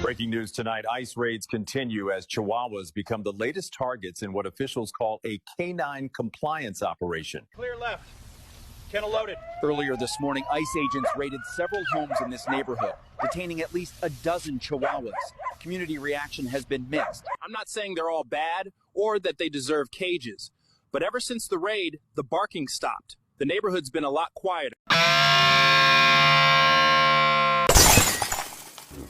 Breaking news tonight, ICE raids continue as Chihuahuas become the latest targets in what officials call a canine compliance operation. Clear left. Kennel loaded. Earlier this morning, ICE agents raided several homes in this neighborhood, detaining at least a dozen Chihuahuas. Community reaction has been mixed. I'm not saying they're all bad or that they deserve cages, but ever since the raid, the barking stopped. The neighborhood's been a lot quieter.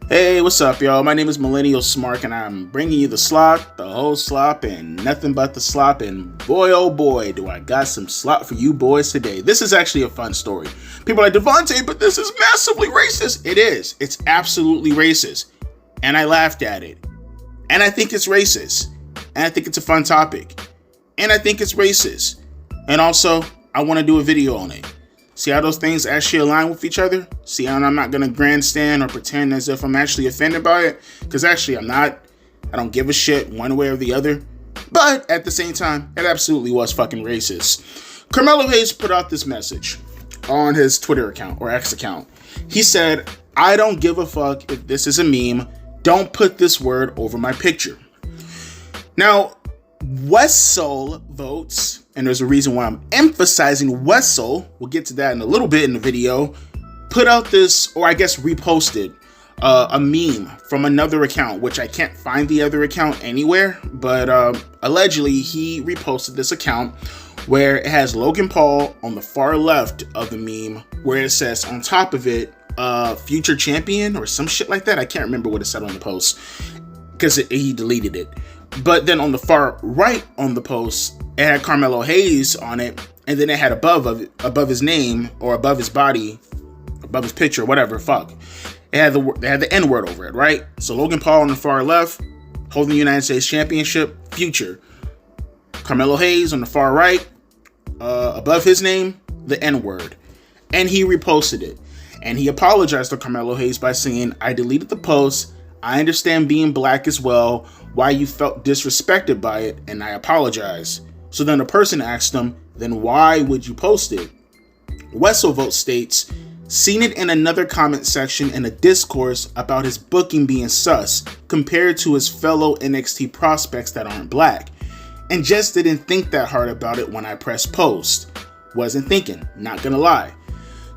Hey, what's up, y'all? My name is Millennial Smark, and I'm bringing you the slop, the whole slop, and nothing but the slop. And boy, oh boy, do I got some slop for you boys today. This is actually a fun story. People are like, Devontae, but this is massively racist. It is. It's absolutely racist. And I laughed at it. And I think it's racist. And I think it's a fun topic. And I think it's racist. And also, I want to do a video on it. See how those things actually align with each other? See how I'm not going to grandstand or pretend as if I'm actually offended by it? Because actually I'm not. I don't give a shit one way or the other. But at the same time, it absolutely was fucking racist. Carmelo Hayes put out this message on his Twitter account or X account. He said, I don't give a fuck if this is a meme. Don't put this word over my picture. Now, WrestleVotes, and there's a reason why I'm emphasizing Wessel, we'll get to that in a little bit in the video, put out this, or I guess reposted, a meme from another account, which I can't find the other account anywhere, but allegedly he reposted this account where it has Logan Paul on the far left of the meme, where it says on top of it, future champion or some shit like that. I can't remember what it said on the post because he deleted it. But then on the far right on the post, it had Carmelo Hayes on it, and then it had above his name or above his body, above his picture, whatever. Fuck, they had the N word over it, right? So Logan Paul on the far left, holding the United States Championship, future. Carmelo Hayes on the far right, above his name, the N word, and he reposted it, and he apologized to Carmelo Hayes by saying, "I deleted the post. I understand being black as well, why you felt disrespected by it, and I apologize." So then the person asked him, then why would you post it? WrestleVotes states, seen it in another comment section in a discourse about his booking being sus compared to his fellow NXT prospects that aren't black, and just didn't think that hard about it when I pressed post. Wasn't thinking, not gonna lie.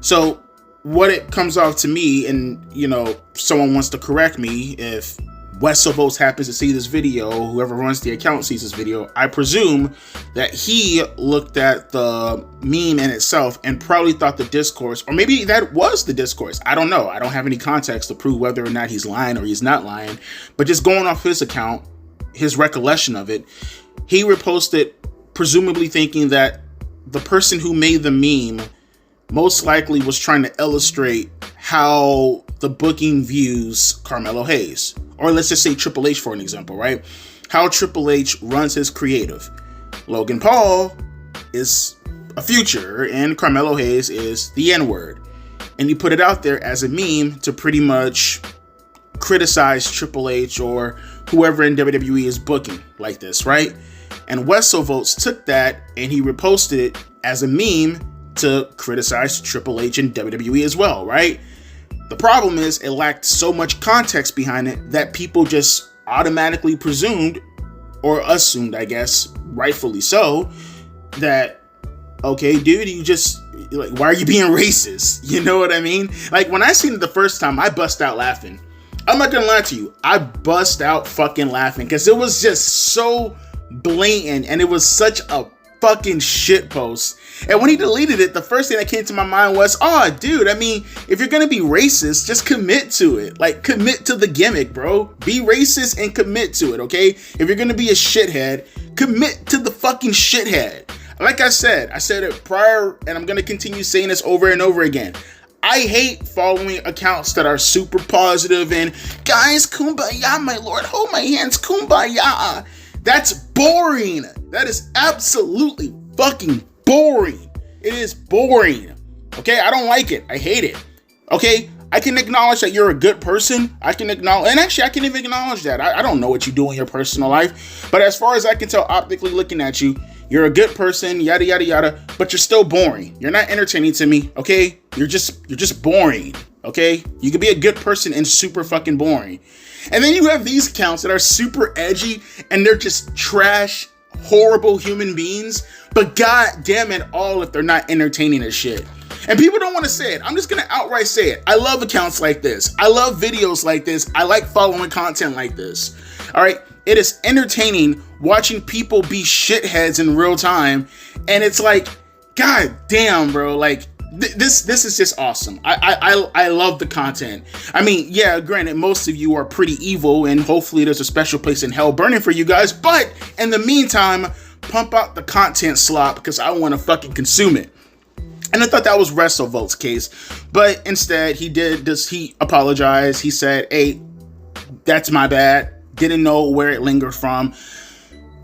So what it comes off to me, and someone wants to correct me if WrestleVotes happens to see this video, whoever runs the account sees this video, I presume that he looked at the meme in itself and probably thought the discourse, or maybe that was the discourse. I don't know. I don't have any context to prove whether or not he's lying or he's not lying, but just going off his account, his recollection of it, he reposted presumably thinking that the person who made the meme most likely was trying to illustrate how the booking views Carmelo Hayes. Or let's just say Triple H for an example, right? How Triple H runs his creative. Logan Paul is a future and Carmelo Hayes is the N-word. And you put it out there as a meme to pretty much criticize Triple H or whoever in WWE is booking like this, right? And WrestleVotes took that and he reposted it as a meme to criticize Triple H and WWE as well, right? The problem is it lacked so much context behind it that people just automatically presumed, or assumed, I guess, rightfully so, that, okay, dude, you just, like, why are you being racist? You know what I mean? Like, when I seen it the first time, I bust out laughing. I'm not gonna lie to you. I bust out fucking laughing because it was just so blatant and it was such a fucking shit post. And when he deleted it, the first thing that came to my mind was, oh, dude, I mean, if you're gonna be racist, just commit to it. Like, commit to the gimmick, bro. Be racist and commit to it, okay? If you're gonna be a shithead, commit to the fucking shithead. Like I said it prior, and I'm gonna continue saying this over and over again. I hate following accounts that are super positive and, guys, kumbaya, my lord, hold my hands, kumbaya. That's boring. That is absolutely fucking boring. It is boring. Okay, I don't like it. I hate it. Okay, I can acknowledge that you're a good person. I can acknowledge, and actually I can even acknowledge that. I don't know what you do in your personal life, but as far as I can tell optically looking at you, You're a good person, yada yada yada, but you're still boring. You're not entertaining to me, okay? You're just boring, okay? You can be a good person and super fucking boring. And then you have these accounts that are super edgy and they're just trash, horrible human beings, but god damn it all if they're not entertaining as shit. And people don't want to say it. I'm just gonna outright say it. I love accounts like this. I love videos like this. I like following content like this. All right. It is entertaining watching people be shitheads in real time. And it's like, god damn, bro. Like, this is just awesome. I love the content. I mean, yeah, granted, most of you are pretty evil, and hopefully there's a special place in hell burning for you guys. But in the meantime, pump out the content slop because I want to fucking consume it. And I thought that was WrestleVotes' case. But instead, he apologized. He said, hey, that's my bad. Didn't know where it lingered from.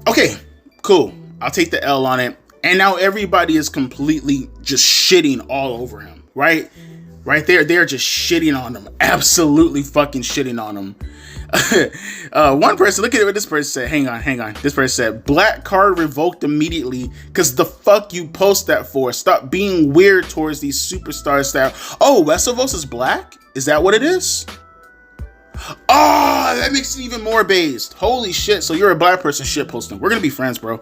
Okay, cool. I'll take the L on it. And now everybody is completely just shitting all over him, right? Right there, they're just shitting on him. Absolutely fucking shitting on him. One person, look at what this person said. Hang on. This person said, black card revoked immediately because the fuck you post that for? Stop being weird towards these superstars that, oh, WrestleVotes is black? Is that what it is? Oh, that makes it even more based. Holy shit. So you're a black person shit posting. We're gonna be friends, bro.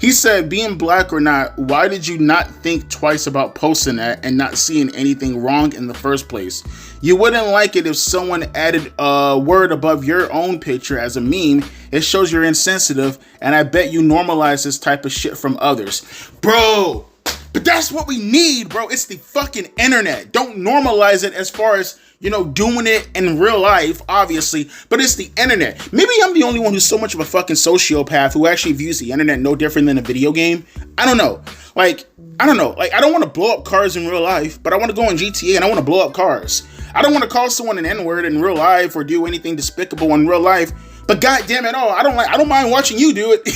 He said, being black or not, why did you not think twice about posting that and not seeing anything wrong in the first place? You wouldn't like it if someone added a word above your own picture as a meme. It shows you're insensitive, and I bet you normalize this type of shit from others. Bro, but that's what we need, bro. It's the fucking internet. Don't normalize it as far as, you know, doing it in real life, obviously, but it's the internet. Maybe I'm the only one who's so much of a fucking sociopath who actually views the internet no different than a video game. I don't know. Like, I don't want to blow up cars in real life, but I want to go in GTA and I want to blow up cars. I don't want to call someone an N-word in real life or do anything despicable in real life, but god damn it all, I don't mind watching you do it.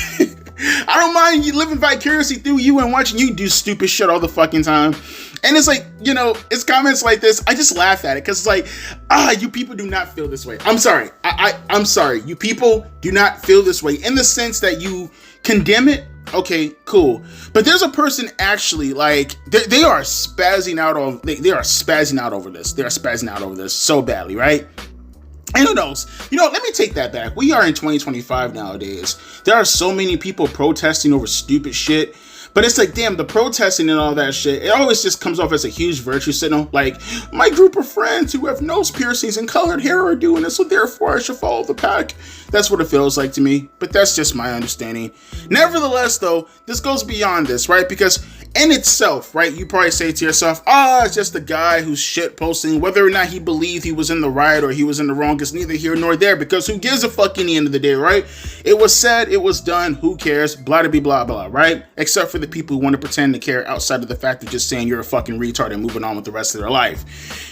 I don't mind you living vicariously through you and watching you do stupid shit all the fucking time. And it's like, you know, it's comments like this. I just laugh at it because it's like, you people do not feel this way. I'm sorry. I'm sorry. You people do not feel this way in the sense that you condemn it. Okay, cool. But there's a person actually like they are spazzing out they are spazzing out over this. They are spazzing out over this so badly, right? And who knows? You know, let me take that back. We are in 2025 nowadays. There are so many people protesting over stupid shit. But it's like, damn, the protesting and all that shit, it always just comes off as a huge virtue signal. Like, my group of friends who have nose piercings and colored hair are doing it, so therefore I should follow the pack. That's what it feels like to me. But that's just my understanding. Nevertheless, though, this goes beyond this, right? Because in itself, right, you probably say to yourself, it's just a guy who's shit posting. Whether or not he believed he was in the right or he was in the wrong is neither here nor there, because who gives a fuck in the end of the day, right? It was said, it was done, who cares, blah blah blah blah, right? Except for the people who want to pretend to care outside of the fact of just saying you're a fucking retard and moving on with the rest of their life.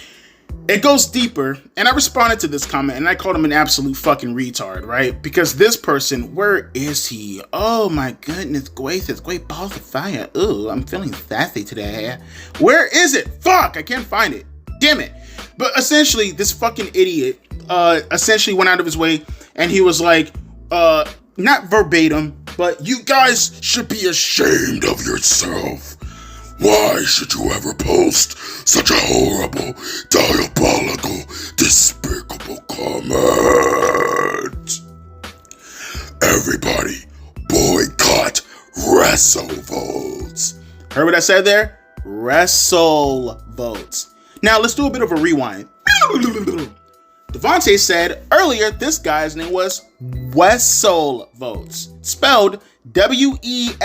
It goes deeper, and I responded to this comment, and I called him an absolute fucking retard, right? Because this person, where is he? Oh my goodness gracious, great balls of fire. Ooh, I'm feeling sassy today. Where is it? Fuck, I can't find it. Damn it. But essentially, this fucking idiot, essentially went out of his way, and he was like, not verbatim, but you guys should be ashamed of yourself. Why should you ever post such a horrible, diabolical, despicable comment? Everybody, boycott WrestleVotes. Heard what I said there? WrestleVotes. Now, let's do a bit of a rewind. Devontae said earlier this guy's name was WrestleVotes, spelled W-E-S-T-L-E.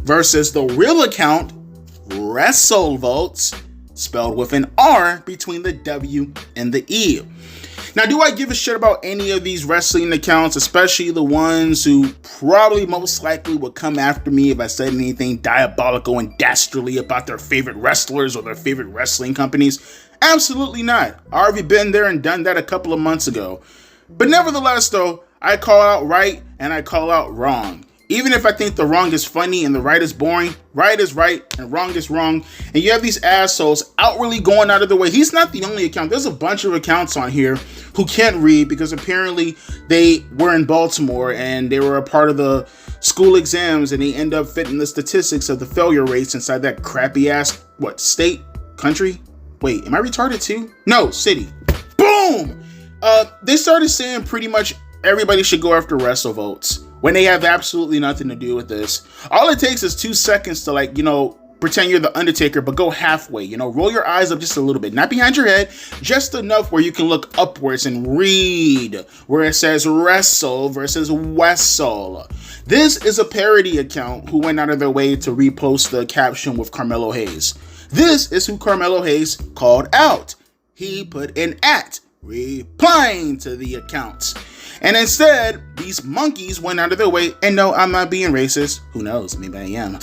Versus the real account, WrestleVotes, spelled with an R between the W and the E. Now, do I give a shit about any of these wrestling accounts, especially the ones who probably most likely would come after me if I said anything diabolical and dastardly about their favorite wrestlers or their favorite wrestling companies? Absolutely not. I already been there and done that a couple of months ago. But nevertheless, though, I call out right and I call out wrong. Even if I think the wrong is funny and the right is boring, right is right and wrong is wrong. And you have these assholes outwardly going out of the way. He's not the only account. There's a bunch of accounts on here who can't read because apparently they were in Baltimore and they were a part of the school exams, and they end up fitting the statistics of the failure rates inside that crappy ass, state? Country? Wait, am I retarded too? No, city. Boom! They started saying pretty much everybody should go after WrestleVotes when they have absolutely nothing to do with this. All it takes is 2 seconds to pretend you're the Undertaker, but go halfway, roll your eyes up just a little bit, not behind your head, just enough where you can look upwards and read where it says Wrestle versus Wessel. This is a parody account who went out of their way to repost the caption with Carmelo Hayes. This is who Carmelo Hayes called out. He put an @ replying to the accounts. And instead, these monkeys went out of their way, and no, I'm not being racist. Who knows? Maybe I am.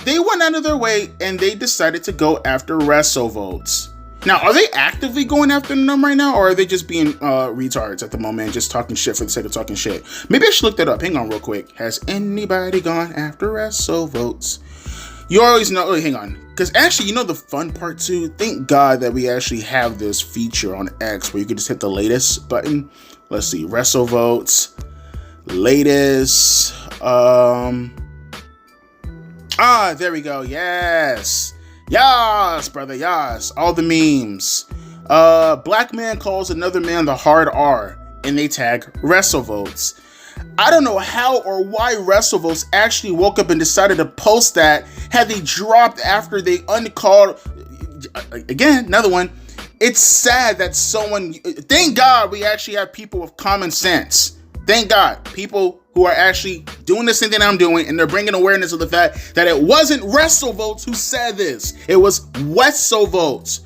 They went out of their way, and they decided to go after WrestleVotes. Now, are they actively going after them right now, or are they just being retards at the moment, just talking shit for the sake of talking shit? Maybe I should look that up. Hang on real quick. Has anybody gone after WrestleVotes? You always know, hang on, because actually, the fun part too? Thank God that we actually have this feature on X where you can just hit the latest button. Let's see, WrestleVotes, latest, there we go, yes, brother, yes, all the memes. Black man calls another man the hard R, and they tag WrestleVotes. I don't know how or why WrestleVotes actually woke up and decided to post that. Had they dropped after they uncalled, again, another one. It's sad that thank God we actually have people with common sense. Thank God, people who are actually doing the same thing I'm doing, and they're bringing awareness of the fact that it wasn't WrestleVotes who said this. It was WrestleVotes.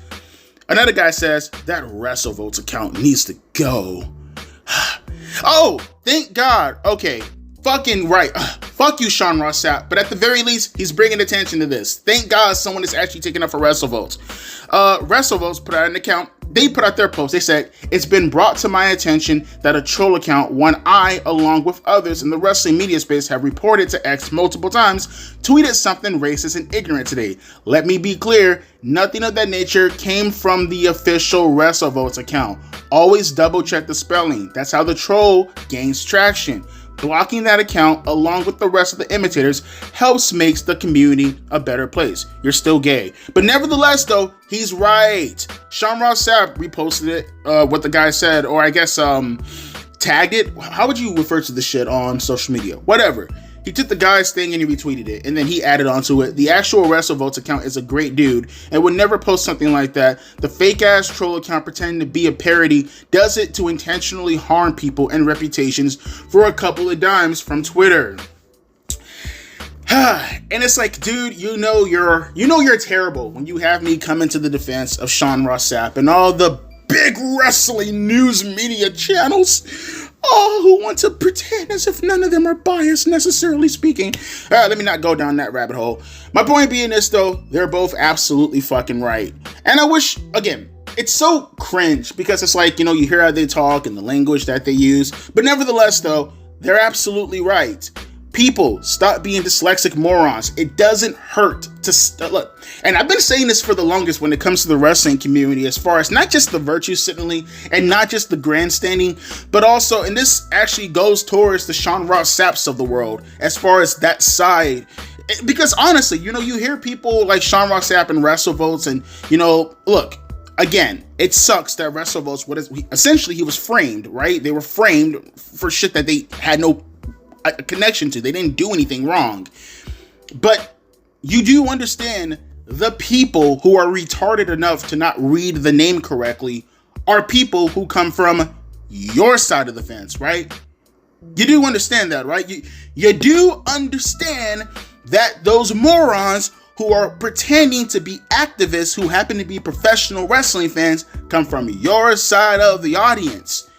Another guy says that WrestleVotes account needs to go. Oh, thank God. Okay, fucking right. Fuck you, Sean Ross Sapp. But at the very least, he's bringing attention to this. Thank God someone is actually taking up for WrestleVotes. WrestleVotes put out an account. They put out their post. They said, it's been brought to my attention that a troll account, one I, along with others in the wrestling media space, have reported to X multiple times, tweeted something racist and ignorant today. Let me be clear, nothing of that nature came from the official WrestleVotes account. Always double check the spelling. That's how the troll gains traction. Blocking that account, along with the rest of the imitators, helps makes the community a better place. You're still gay. But nevertheless, though, he's right. Sean Ross Sapp reposted it, what the guy said, or I guess tagged it. How would you refer to this shit on social media? Whatever. He took the guy's thing and he retweeted it, and then he added onto it. The actual WrestleVotes account is a great dude and would never post something like that. The fake-ass troll account pretending to be a parody does it to intentionally harm people and reputations for a couple of dimes from Twitter. And it's like, dude, you know you're terrible when you have me come into the defense of Sean Ross Sapp and all the big wrestling news media channels. Who want to pretend as if none of them are biased, necessarily speaking. Let me not go down that rabbit hole. My point being this, though, they're both absolutely fucking right. And I wish, again, it's so cringe because it's like, you hear how they talk and the language that they use. But nevertheless, though, they're absolutely right. People, stop being dyslexic morons. It doesn't hurt to look. And I've been saying this for the longest when it comes to the wrestling community, as far as not just the virtue signaling and not just the grandstanding, but also, and this actually goes towards the Sean Ross Sapps of the world, as far as that side. Because honestly, you hear people like Sean Ross Sapp and WrestleVotes, and look. Again, it sucks that WrestleVotes, essentially he was framed, right? They were framed for shit that they had no a connection to. They didn't do anything wrong. But you do understand the people who are retarded enough to not read the name correctly are people who come from your side of the fence, right? You do understand that, right? You do understand that those morons who are pretending to be activists who happen to be professional wrestling fans come from your side of the audience.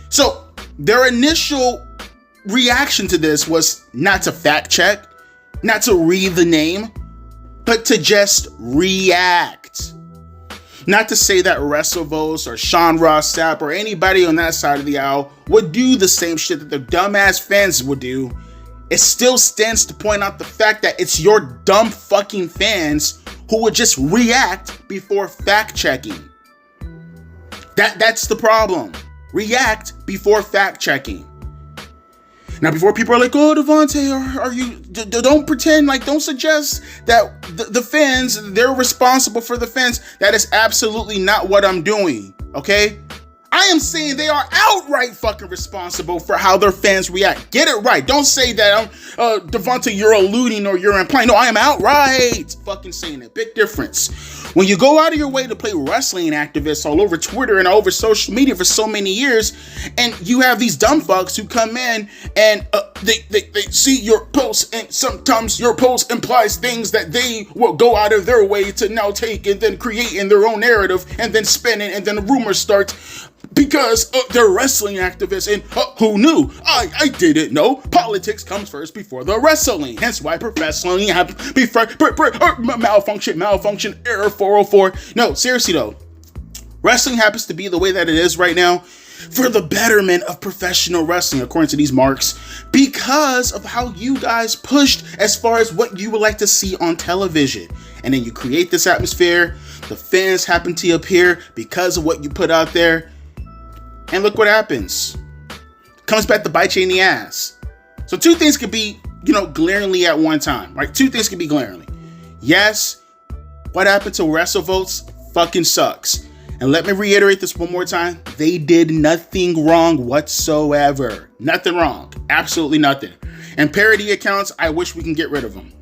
So their initial reaction to this was not to fact check, not to read the name, but to just react. Not to say that WrestleVotes or Sean Ross Sapp or anybody on that side of the aisle would do the same shit that their dumbass fans would do. It still stands to point out the fact that it's your dumb fucking fans who would just react before fact checking. That's the problem. React before fact checking. Now, before people are like, oh, Devontae, are you, don't pretend, like, don't suggest that the fans, they're responsible for the fans. That is absolutely not what I'm doing, okay? I am saying they are outright fucking responsible for how their fans react. Get it right. Don't say that, Devontae, you're alluding or you're implying. No, I am outright fucking saying it. Big difference. When you go out of your way to play wrestling activists all over Twitter and all over social media for so many years, and you have these dumb fucks who come in and they see your posts, and sometimes your post implies things that they will go out of their way to now take and then create in their own narrative and then spin it, and then the rumors start because they're wrestling activists, and who knew? I didn't know. Politics comes first before the wrestling. Hence why professional malfunction, error 404. No, seriously though, wrestling happens to be the way that it is right now for the betterment of professional wrestling, according to these marks, because of how you guys pushed as far as what you would like to see on television. And then you create this atmosphere. The fans happen to appear because of what you put out there. And look what happens. Comes back to bite you in the ass. So two things could be, glaringly at one time, right? Two things could be glaringly. Yes, what happened to WrestleVotes fucking sucks. And let me reiterate this one more time. They did nothing wrong whatsoever. Nothing wrong. Absolutely nothing. And parody accounts, I wish we can get rid of them.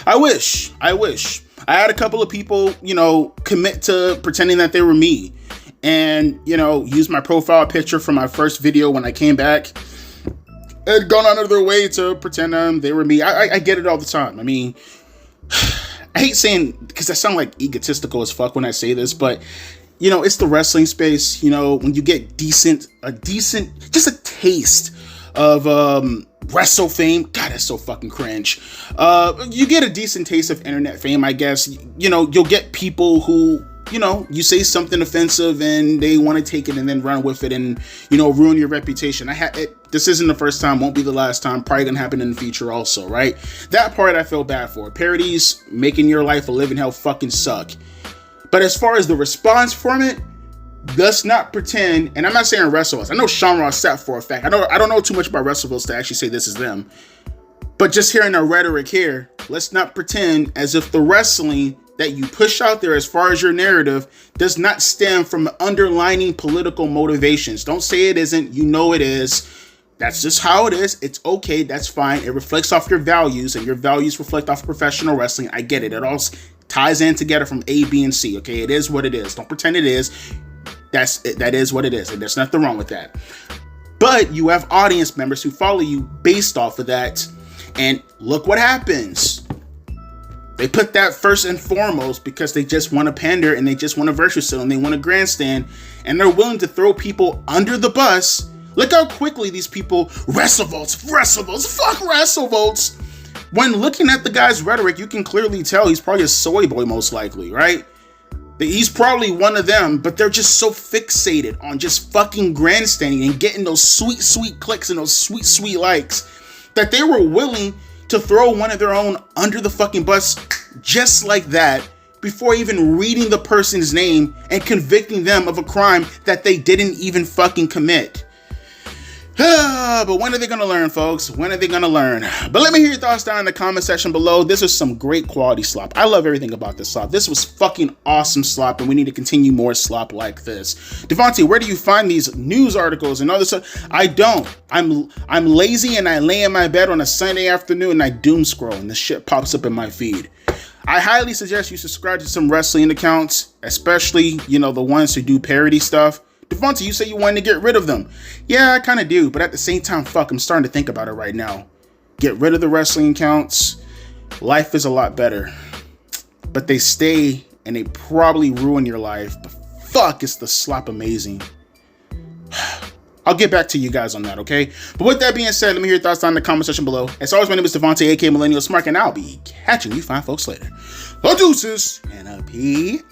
I wish. I had a couple of people, commit to pretending that they were me. And, use my profile picture from my first video when I came back. And gone out of their way to pretend they were me. I get it all the time. I mean, I hate saying, because I sound like egotistical as fuck when I say this, but, it's the wrestling space. When you get just a taste of wrestle fame. God, that's so fucking cringe. You get a decent taste of internet fame, I guess. You'll get people who, you say something offensive and they want to take it and then run with it and, ruin your reputation. This isn't the first time, won't be the last time, probably gonna happen in the future also, right? That part I feel bad for. Parodies making your life a living hell fucking suck. But as far as the response from it, let's not pretend, and I'm not saying WrestleVotes. I know Sean Ross sat for a fact. I don't know too much about WrestleVotes to actually say this is them. But just hearing the rhetoric here, let's not pretend as if the wrestling that you push out there as far as your narrative does not stem from underlining political motivations. Don't say it isn't. It is. That's just how it is. It's okay. That's fine. It reflects off your values, and your values reflect off professional wrestling. I get it. It all ties in together from A, B, and C. Okay, it is what it is. Don't pretend it is. That is what it is, and there's nothing wrong with that. But you have audience members who follow you based off of that, and look what happens. They put that first and foremost because they just want to pander and they just want to virtue signal and they want to grandstand, and they're willing to throw people under the bus. Look how quickly these people, WrestleVotes, fuck WrestleVotes. When looking at the guy's rhetoric, you can clearly tell he's probably a soy boy, most likely, right? He's probably one of them, but they're just so fixated on just fucking grandstanding and getting those sweet, sweet clicks and those sweet, sweet likes that they were willing to throw one of their own under the fucking bus just like that before even reading the person's name and convicting them of a crime that they didn't even fucking commit. But when are they going to learn, folks? When are they going to learn? But let me hear your thoughts down in the comment section below. This is some great quality slop. I love everything about this slop. This was fucking awesome slop, and we need to continue more slop like this. Devontae, where do you find these news articles and other stuff? I don't. I'm lazy, and I lay in my bed on a Sunday afternoon and I doom scroll, and this shit pops up in my feed. I highly suggest you subscribe to some wrestling accounts, especially, the ones who do parody stuff. Devontae, you say you wanted to get rid of them. Yeah, I kind of do, but at the same time, fuck, I'm starting to think about it right now. Get rid of the wrestling accounts. Life is a lot better. But they stay, and they probably ruin your life. But fuck, is the slop amazing. I'll get back to you guys on that, okay? But with that being said, let me hear your thoughts down in the comment section below. As always, my name is Devontae, aka Millennial Smart, and I'll be catching you fine folks later. Deuces and a P-Eyes.